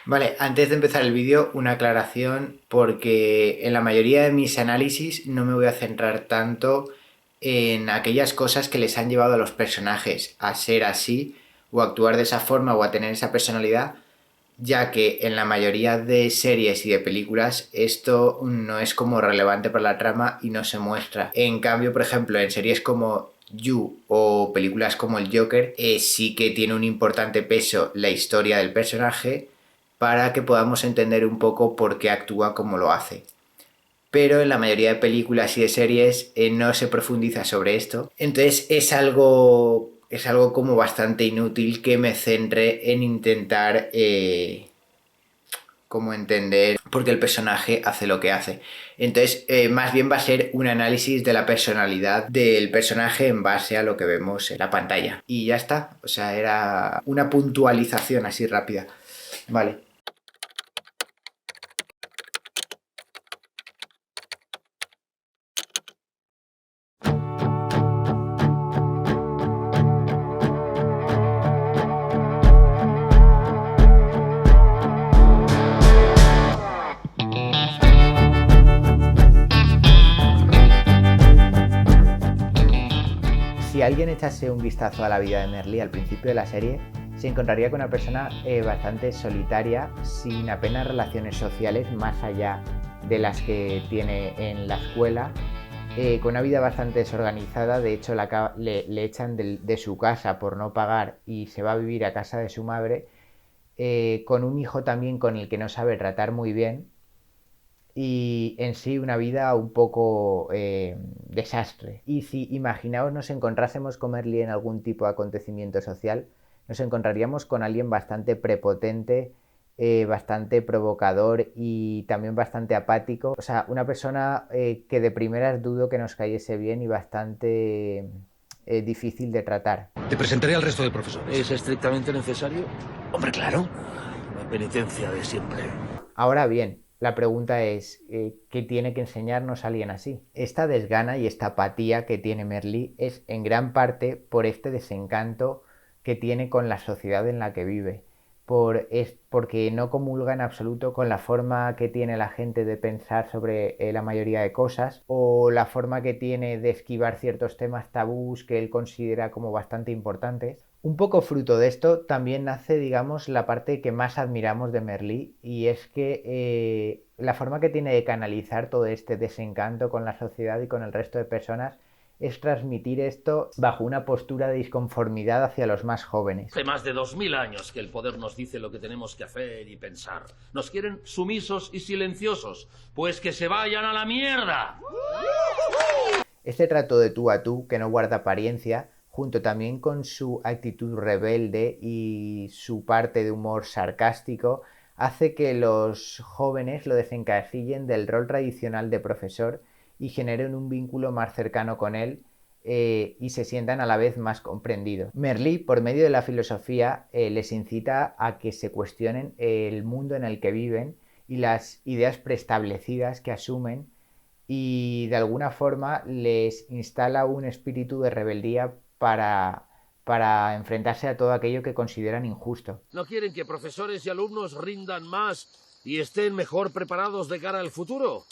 Vale, antes de empezar el vídeo, una aclaración, porque en la mayoría de mis análisis no me voy a centrar tanto en aquellas cosas que les han llevado a los personajes a ser así, o a actuar de esa forma, o a tener esa personalidad, ya que en la mayoría de series y de películas esto no es como relevante para la trama y no se muestra. En cambio, por ejemplo, en series como You o películas como El Joker, sí que tiene un importante peso la historia del personaje para que podamos entender un poco por qué actúa como lo hace. Pero en la mayoría de películas y de series no se profundiza sobre esto. Entonces es algo como bastante inútil que me centre en intentar como entender por qué el personaje hace lo que hace. Entonces, más bien va a ser un análisis de la personalidad del personaje en base a lo que vemos en la pantalla. Y ya está. O sea, era una puntualización así rápida. Vale. Si alguien echase un vistazo a la vida de Merlí al principio de la serie, se encontraría con una persona bastante solitaria, sin apenas relaciones sociales más allá de las que tiene en la escuela, con una vida bastante desorganizada. De hecho le echan de su casa por no pagar y se va a vivir a casa de su madre, con un hijo también con el que no sabe tratar muy bien, y en sí una vida un poco desastre. Y si imaginaos nos encontrásemos con Merlí en algún tipo de acontecimiento social, nos encontraríamos con alguien bastante prepotente, bastante provocador y también bastante apático. O sea, una persona que de primeras dudo que nos cayese bien y bastante difícil de tratar. Te presentaré al resto de profesores. ¿Es estrictamente necesario? Hombre, claro. La penitencia de siempre. Ahora bien, la pregunta es, ¿qué tiene que enseñarnos alguien así? Esta desgana y esta apatía que tiene Merlí es en gran parte por este desencanto que tiene con la sociedad en la que vive, porque no comulga en absoluto con la forma que tiene la gente de pensar sobre la mayoría de cosas, o la forma que tiene de esquivar ciertos temas tabús que él considera como bastante importantes. Un poco fruto de esto también nace, digamos, la parte que más admiramos de Merlí, y es que la forma que tiene de canalizar todo este desencanto con la sociedad y con el resto de personas es transmitir esto bajo una postura de disconformidad hacia los más jóvenes. Hace más de 2000 años que el poder nos dice lo que tenemos que hacer y pensar. Nos quieren sumisos y silenciosos. Pues que se vayan a la mierda. Este trato de tú a tú, que no guarda apariencia, junto también con su actitud rebelde y su parte de humor sarcástico, hace que los jóvenes lo desencasillen del rol tradicional de profesor y generen un vínculo más cercano con él, y se sientan a la vez más comprendidos. Merlí, por medio de la filosofía, les incita a que se cuestionen el mundo en el que viven y las ideas preestablecidas que asumen, y de alguna forma les instala un espíritu de rebeldía para enfrentarse a todo aquello que consideran injusto. No quieren que profesores y alumnos rindan más y estén mejor preparados de cara al futuro.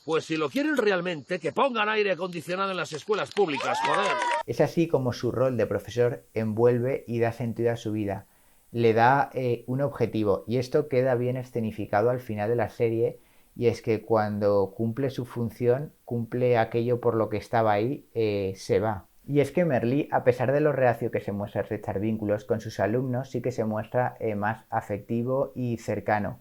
Pues si lo quieren realmente, que pongan aire acondicionado en las escuelas públicas, joder. Es así como su rol de profesor envuelve y da sentido a su vida. Le da un objetivo, y esto queda bien escenificado al final de la serie, y es que cuando cumple su función, cumple aquello por lo que estaba ahí, se va. Y es que Merlí, a pesar de lo reacio que se muestra a estrechar vínculos con sus alumnos, sí que se muestra más afectivo y cercano,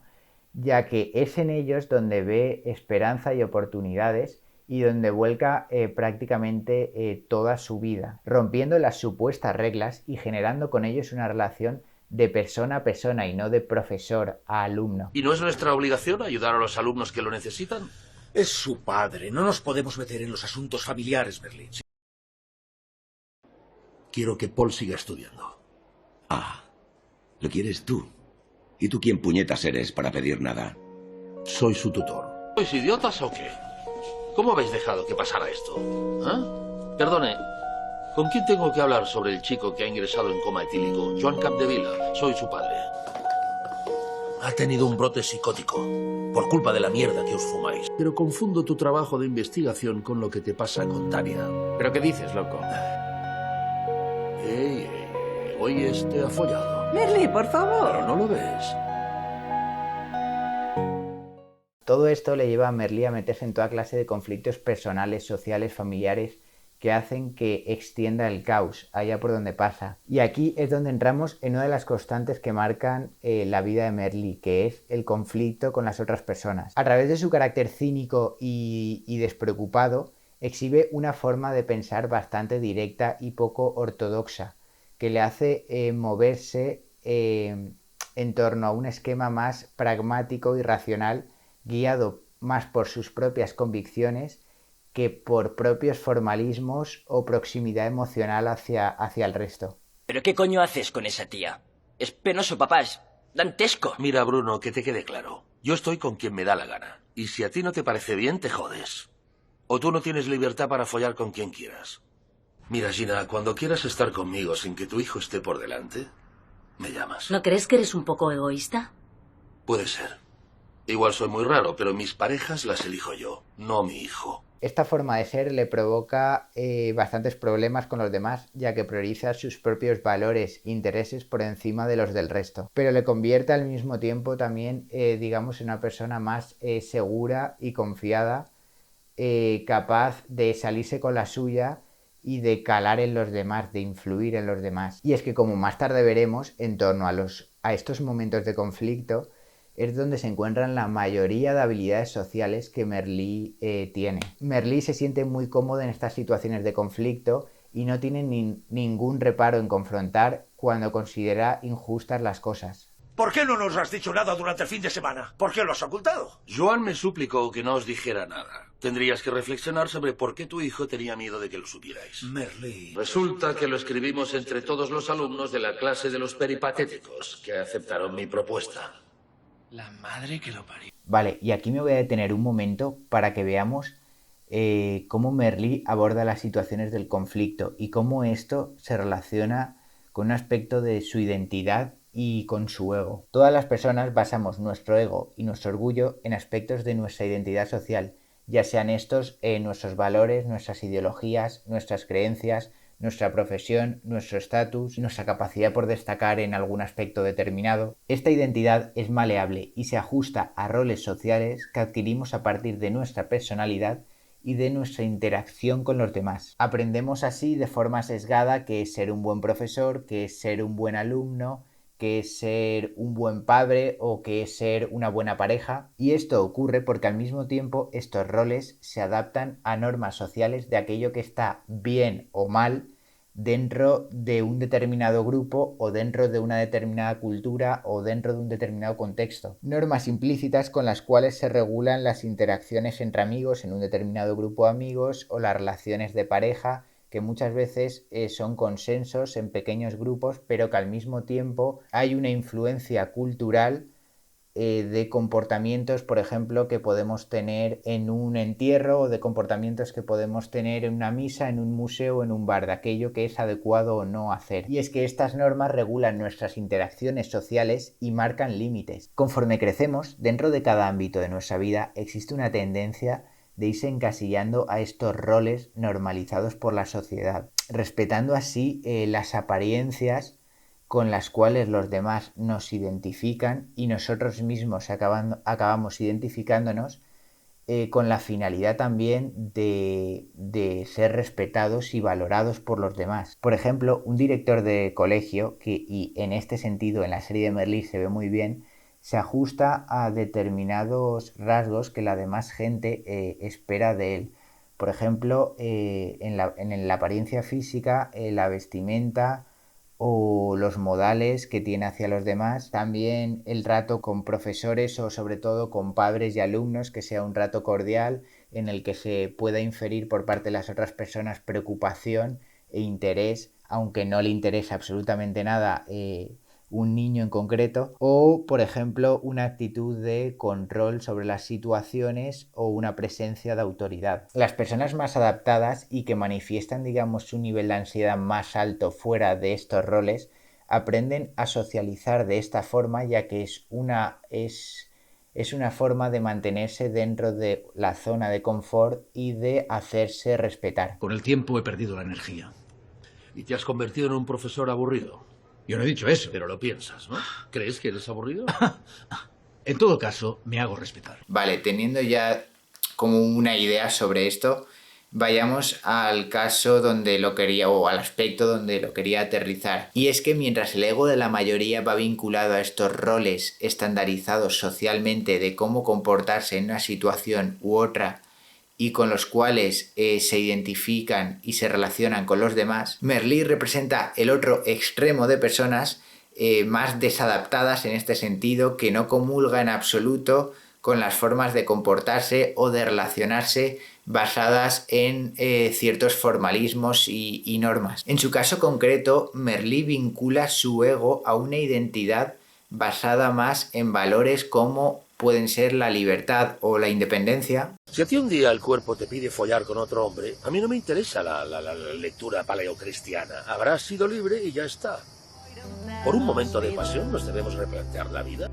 ya que es en ellos donde ve esperanza y oportunidades, y donde vuelca prácticamente toda su vida, rompiendo las supuestas reglas y generando con ellos una relación de persona a persona y no de profesor a alumno. ¿Y no es nuestra obligación ayudar a los alumnos que lo necesitan? Es su padre. No nos podemos meter en los asuntos familiares, Merlín. Quiero que Paul siga estudiando. Ah, lo quieres tú. ¿Y tú quién puñetas eres para pedir nada? Soy su tutor. ¿Sois idiotas o qué? ¿Cómo habéis dejado que pasara esto? ¿Ah? Perdone, ¿con quién tengo que hablar sobre el chico que ha ingresado en coma etílico? Joan Capdevila, soy su padre. Ha tenido un brote psicótico por culpa de la mierda que os fumáis. Pero confundo tu trabajo de investigación con lo que te pasa con Tania. ¿Pero qué dices, loco? Hoy este ha follado. Merly, por favor. Pero no lo ves. Todo esto le lleva a Merlí a meterse en toda clase de conflictos personales, sociales, familiares, que hacen que extienda el caos allá por donde pasa. Y aquí es donde entramos en una de las constantes que marcan la vida de Merlí, que es el conflicto con las otras personas. A través de su carácter cínico y despreocupado, exhibe una forma de pensar bastante directa y poco ortodoxa, que le hace moverse en torno a un esquema más pragmático y racional, guiado más por sus propias convicciones que por propios formalismos o proximidad emocional hacia el resto. ¿Pero qué coño haces con esa tía? Es penoso, papá, es dantesco. Mira, Bruno, que te quede claro. Yo estoy con quien me da la gana. Y si a ti no te parece bien, te jodes. O tú no tienes libertad para follar con quien quieras. Mira, Gina, cuando quieras estar conmigo sin que tu hijo esté por delante, me llamas. ¿No crees que eres un poco egoísta? Puede ser. Igual soy muy raro, pero mis parejas las elijo yo, no mi hijo. Esta forma de ser le provoca bastantes problemas con los demás, ya que prioriza sus propios valores e intereses por encima de los del resto. Pero le convierte al mismo tiempo también, digamos, en una persona más segura y confiada, capaz de salirse con la suya y de calar en los demás, de influir en los demás. Y es que, como más tarde veremos, en torno a estos momentos de conflicto, es donde se encuentran la mayoría de habilidades sociales que Merlí tiene. Merlí se siente muy cómodo en estas situaciones de conflicto y no tiene ningún reparo en confrontar cuando considera injustas las cosas. ¿Por qué no nos has dicho nada durante el fin de semana? ¿Por qué lo has ocultado? Joan me suplicó que no os dijera nada. Tendrías que reflexionar sobre por qué tu hijo tenía miedo de que lo supierais. Merlí. Resulta que lo escribimos entre todos los alumnos de la clase de los peripatéticos, que aceptaron mi propuesta. La madre que lo parió. Vale, y aquí me voy a detener un momento para que veamos cómo Merlí aborda las situaciones del conflicto y cómo esto se relaciona con un aspecto de su identidad y con su ego. Todas las personas basamos nuestro ego y nuestro orgullo en aspectos de nuestra identidad social, ya sean estos nuestros valores, nuestras ideologías, nuestras creencias, nuestra profesión, nuestro estatus, nuestra capacidad por destacar en algún aspecto determinado. Esta identidad es maleable y se ajusta a roles sociales que adquirimos a partir de nuestra personalidad y de nuestra interacción con los demás. Aprendemos así de forma sesgada qué es ser un buen profesor, qué es ser un buen alumno, qué es ser un buen padre o qué es ser una buena pareja. Y esto ocurre porque al mismo tiempo estos roles se adaptan a normas sociales de aquello que está bien o mal dentro de un determinado grupo o dentro de una determinada cultura o dentro de un determinado contexto. Normas implícitas con las cuales se regulan las interacciones entre amigos en un determinado grupo de amigos o las relaciones de pareja, que muchas veces son consensos en pequeños grupos, pero que al mismo tiempo hay una influencia cultural de comportamientos, por ejemplo, que podemos tener en un entierro o de comportamientos que podemos tener en una misa, en un museo o en un bar, de aquello que es adecuado o no hacer. Y es que estas normas regulan nuestras interacciones sociales y marcan límites. Conforme crecemos, dentro de cada ámbito de nuestra vida existe una tendencia de irse encasillando a estos roles normalizados por la sociedad, respetando así las apariencias con las cuales los demás nos identifican y nosotros mismos acabamos identificándonos con la finalidad también de ser respetados y valorados por los demás. Por ejemplo, un director de colegio, y en este sentido en la serie de Merlí se ve muy bien, se ajusta a determinados rasgos que la demás gente espera de él. Por ejemplo, en la apariencia física, la vestimenta o los modales que tiene hacia los demás. También el trato con profesores o sobre todo con padres y alumnos, que sea un trato cordial en el que se pueda inferir por parte de las otras personas preocupación e interés, aunque no le interese absolutamente nada un niño en concreto, o por ejemplo una actitud de control sobre las situaciones o una presencia de autoridad. Las personas más adaptadas y que manifiestan, digamos, un nivel de ansiedad más alto fuera de estos roles aprenden a socializar de esta forma, ya que es una forma de mantenerse dentro de la zona de confort y de hacerse respetar. Con el tiempo he perdido la energía. ¿Y te has convertido en un profesor aburrido? Yo no he dicho eso. Pero lo piensas, ¿no? ¿Crees que eres aburrido? En todo caso, me hago respetar. Vale, teniendo ya como una idea sobre esto, vayamos al caso donde lo quería, o al aspecto donde lo quería aterrizar. Y es que mientras el ego de la mayoría va vinculado a estos roles estandarizados socialmente de cómo comportarse en una situación u otra y con los cuales se identifican y se relacionan con los demás, Merlí representa el otro extremo de personas más desadaptadas en este sentido, que no comulga en absoluto con las formas de comportarse o de relacionarse basadas en ciertos formalismos y normas. En su caso concreto, Merlí vincula su ego a una identidad basada más en valores como pueden ser la libertad o la independencia. Si a ti un día el cuerpo te pide follar con otro hombre, a mí no me interesa la lectura paleocristiana. Habrás sido libre y ya está. Por un momento de pasión nos debemos replantear la vida.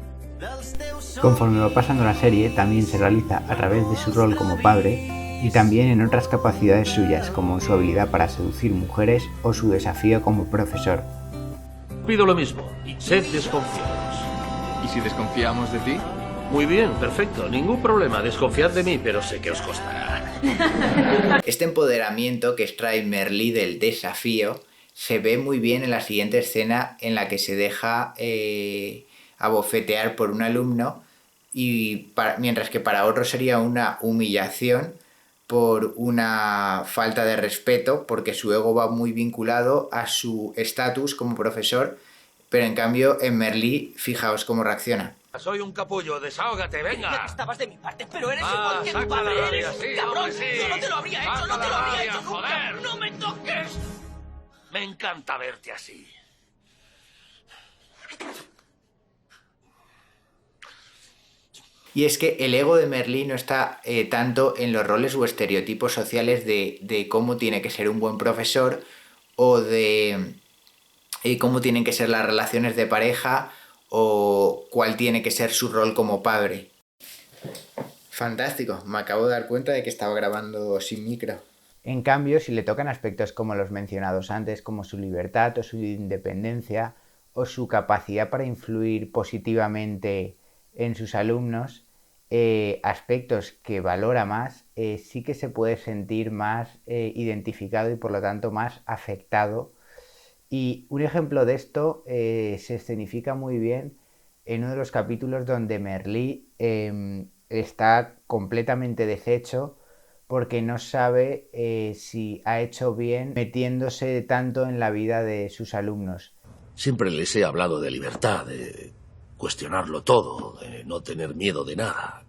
Conforme va pasando la serie, también se realiza a través de su rol como padre y también en otras capacidades suyas, como su habilidad para seducir mujeres o su desafío como profesor. Pido lo mismo, sed desconfiados. ¿Y si desconfiamos de ti? Muy bien, perfecto, ningún problema, desconfiad de mí, pero sé que os costará. Este empoderamiento que extrae Merlí del desafío se ve muy bien en la siguiente escena, en la que se deja abofetear por un alumno, mientras que para otro sería una humillación por una falta de respeto, porque su ego va muy vinculado a su estatus como profesor, pero en cambio en Merlí, fijaos cómo reacciona. Soy un capullo, desahógate, venga. Decía que estabas de mi parte, pero eres igual que tu padre. Eres un cabrón. Yo no te lo habría hecho, no te lo habría hecho nunca. Joder. ¡No me toques! Me encanta verte así. Y es que el ego de Merlí no está tanto en los roles o estereotipos sociales de cómo tiene que ser un buen profesor o de cómo tienen que ser las relaciones de pareja o cuál tiene que ser su rol como padre. Fantástico, me acabo de dar cuenta de que estaba grabando sin micro. En cambio, si le tocan aspectos como los mencionados antes, como su libertad o su independencia o su capacidad para influir positivamente en sus alumnos, aspectos que valora más, sí que se puede sentir más identificado y por lo tanto más afectado. Y un ejemplo de esto se escenifica muy bien en uno de los capítulos donde Merlí está completamente deshecho porque no sabe si ha hecho bien metiéndose tanto en la vida de sus alumnos. Siempre les he hablado de libertad, de cuestionarlo todo, de no tener miedo de nada.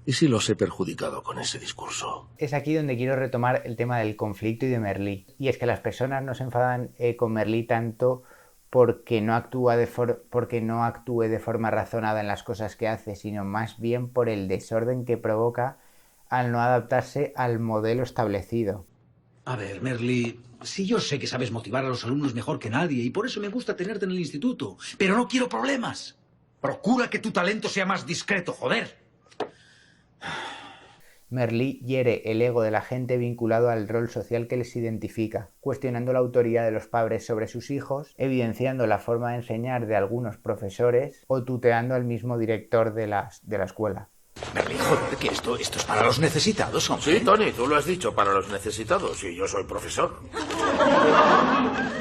¿Y si los he perjudicado con ese discurso? Es aquí donde quiero retomar el tema del conflicto y de Merlí. Y es que las personas no se enfadan con Merlí tanto porque no actúe de forma razonada en las cosas que hace, sino más bien por el desorden que provoca al no adaptarse al modelo establecido. A ver, Merlí, sí, yo sé que sabes motivar a los alumnos mejor que nadie y por eso me gusta tenerte en el instituto, pero no quiero problemas. Procura que tu talento sea más discreto, joder. Merlí hiere el ego de la gente vinculado al rol social que les identifica, cuestionando la autoridad de los padres sobre sus hijos, evidenciando la forma de enseñar de algunos profesores o tuteando al mismo director de la escuela. Merlí, joder, que esto es para los necesitados, hombre. Sí, Tony, tú lo has dicho, para los necesitados, y yo soy profesor.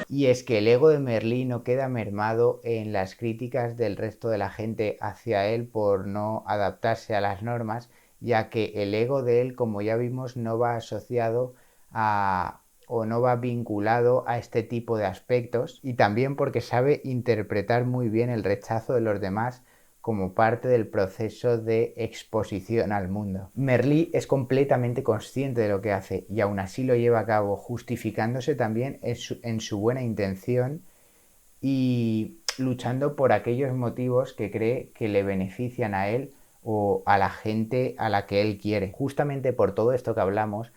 Y es que el ego de Merlí no queda mermado en las críticas del resto de la gente hacia él por no adaptarse a las normas, ya que el ego de él, como ya vimos, no va asociado o no va vinculado a este tipo de aspectos, y también porque sabe interpretar muy bien el rechazo de los demás como parte del proceso de exposición al mundo. Merlí es completamente consciente de lo que hace y aún así lo lleva a cabo, justificándose también en su buena intención y luchando por aquellos motivos que cree que le benefician a él o a la gente a la que él quiere. Justamente por todo esto que hablamos,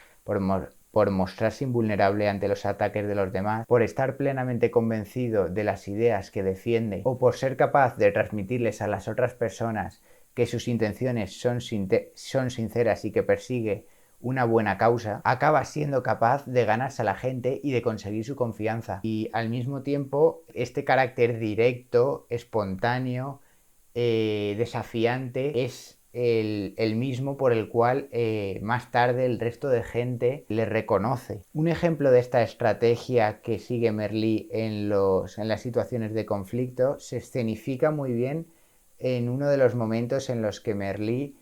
por mostrarse invulnerable ante los ataques de los demás, por estar plenamente convencido de las ideas que defiende o por ser capaz de transmitirles a las otras personas que sus intenciones son sinceras y que persigue una buena causa, acaba siendo capaz de ganarse a la gente y de conseguir su confianza. Y al mismo tiempo, este carácter directo, espontáneo, desafiante, es el mismo por el cual más tarde el resto de gente le reconoce. Un ejemplo de esta estrategia que sigue Merlí en las situaciones de conflicto se escenifica muy bien en uno de los momentos en los que Merlí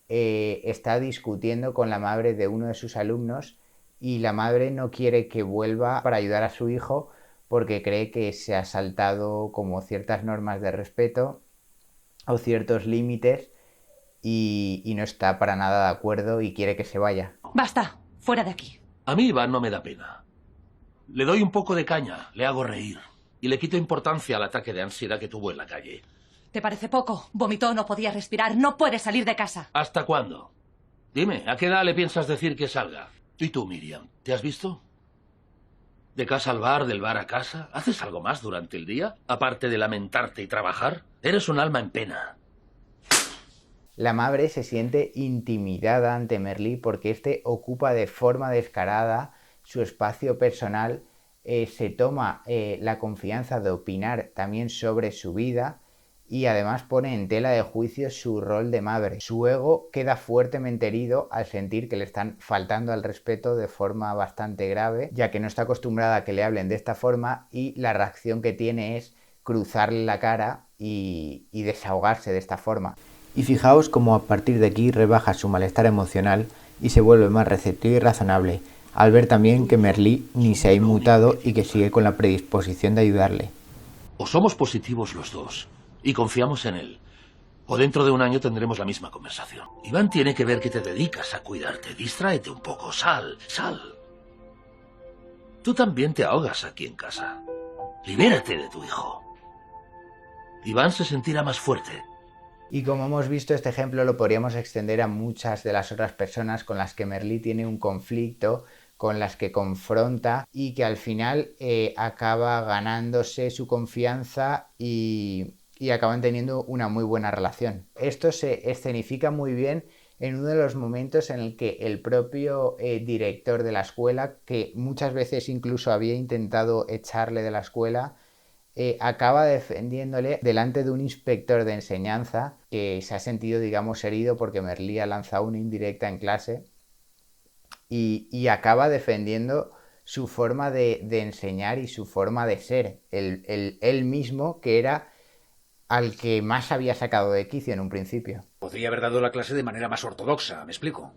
está discutiendo con la madre de uno de sus alumnos y la madre no quiere que vuelva para ayudar a su hijo porque cree que se ha saltado como ciertas normas de respeto o ciertos límites y no está para nada de acuerdo y quiere que se vaya. Basta, fuera de aquí. A mí Iván no me da pena. Le doy un poco de caña, le hago reír y le quito importancia al ataque de ansiedad que tuvo en la calle. ¿Te parece poco? Vomitó, no podía respirar, no puede salir de casa. ¿Hasta cuándo? Dime, ¿a qué edad le piensas decir que salga? ¿Y tú, Miriam? ¿Te has visto? ¿De casa al bar, del bar a casa? ¿Haces algo más durante el día? Aparte de lamentarte y trabajar. Eres un alma en pena. La madre se siente intimidada ante Merlí porque éste ocupa de forma descarada su espacio personal, se toma la confianza de opinar también sobre su vida y además pone en tela de juicio su rol de madre. Su ego queda fuertemente herido al sentir que le están faltando al respeto de forma bastante grave, ya que no está acostumbrada a que le hablen de esta forma y la reacción que tiene es cruzarle la cara y desahogarse de esta forma. Y fijaos cómo a partir de aquí rebaja su malestar emocional y se vuelve más receptivo y razonable, al ver también que Merlí ni se ha inmutado y que sigue con la predisposición de ayudarle. O somos positivos los dos y confiamos en él, o dentro de un año tendremos la misma conversación. Iván tiene que ver que te dedicas a cuidarte. Distráete un poco, sal. Tú también te ahogas aquí en casa. Libérate de tu hijo. Iván se sentirá más fuerte. Y como hemos visto, este ejemplo lo podríamos extender a muchas de las otras personas con las que Merlí tiene un conflicto, con las que confronta y que al final acaba ganándose su confianza y acaban teniendo una muy buena relación. Esto se escenifica muy bien en uno de los momentos en el que el propio director de la escuela, que muchas veces incluso había intentado echarle de la escuela, acaba defendiéndole delante de un inspector de enseñanza que se ha sentido, digamos, herido porque Merlí ha lanzado una indirecta en clase y acaba defendiendo su forma de enseñar y su forma de ser, él mismo, que era al que más había sacado de quicio en un principio. Podría haber dado la clase de manera más ortodoxa, ¿me explico?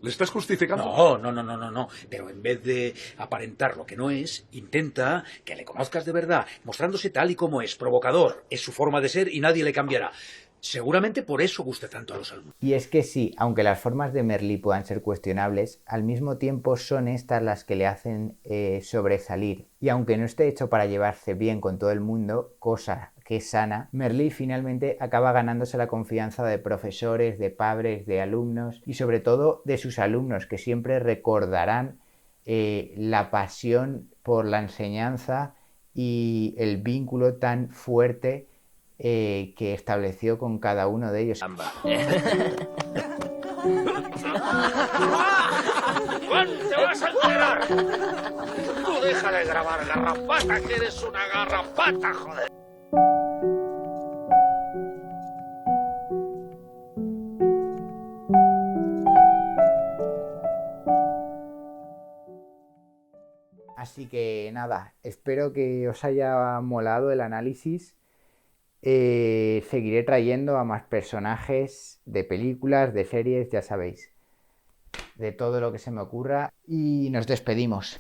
¿Le estás justificando? No. Pero en vez de aparentar lo que no es, intenta que le conozcas de verdad, mostrándose tal y como es, provocador. Es su forma de ser y nadie le cambiará. Seguramente por eso gusta tanto a los alumnos. Y es que sí, aunque las formas de Merlí puedan ser cuestionables, al mismo tiempo son estas las que le hacen sobresalir. Y aunque no esté hecho para llevarse bien con todo el mundo, cosa que es sana, Merlí finalmente acaba ganándose la confianza de profesores, de padres, de alumnos y sobre todo de sus alumnos, que siempre recordarán la pasión por la enseñanza y el vínculo tan fuerte que estableció con cada uno de ellos. ¿Cuándo te vas a enterar? Tú deja de grabar, garrapata, que eres una garrapata, joder. Así que nada, espero que os haya molado el análisis. Seguiré trayendo a más personajes de películas, de series, ya sabéis, de todo lo que se me ocurra y nos despedimos.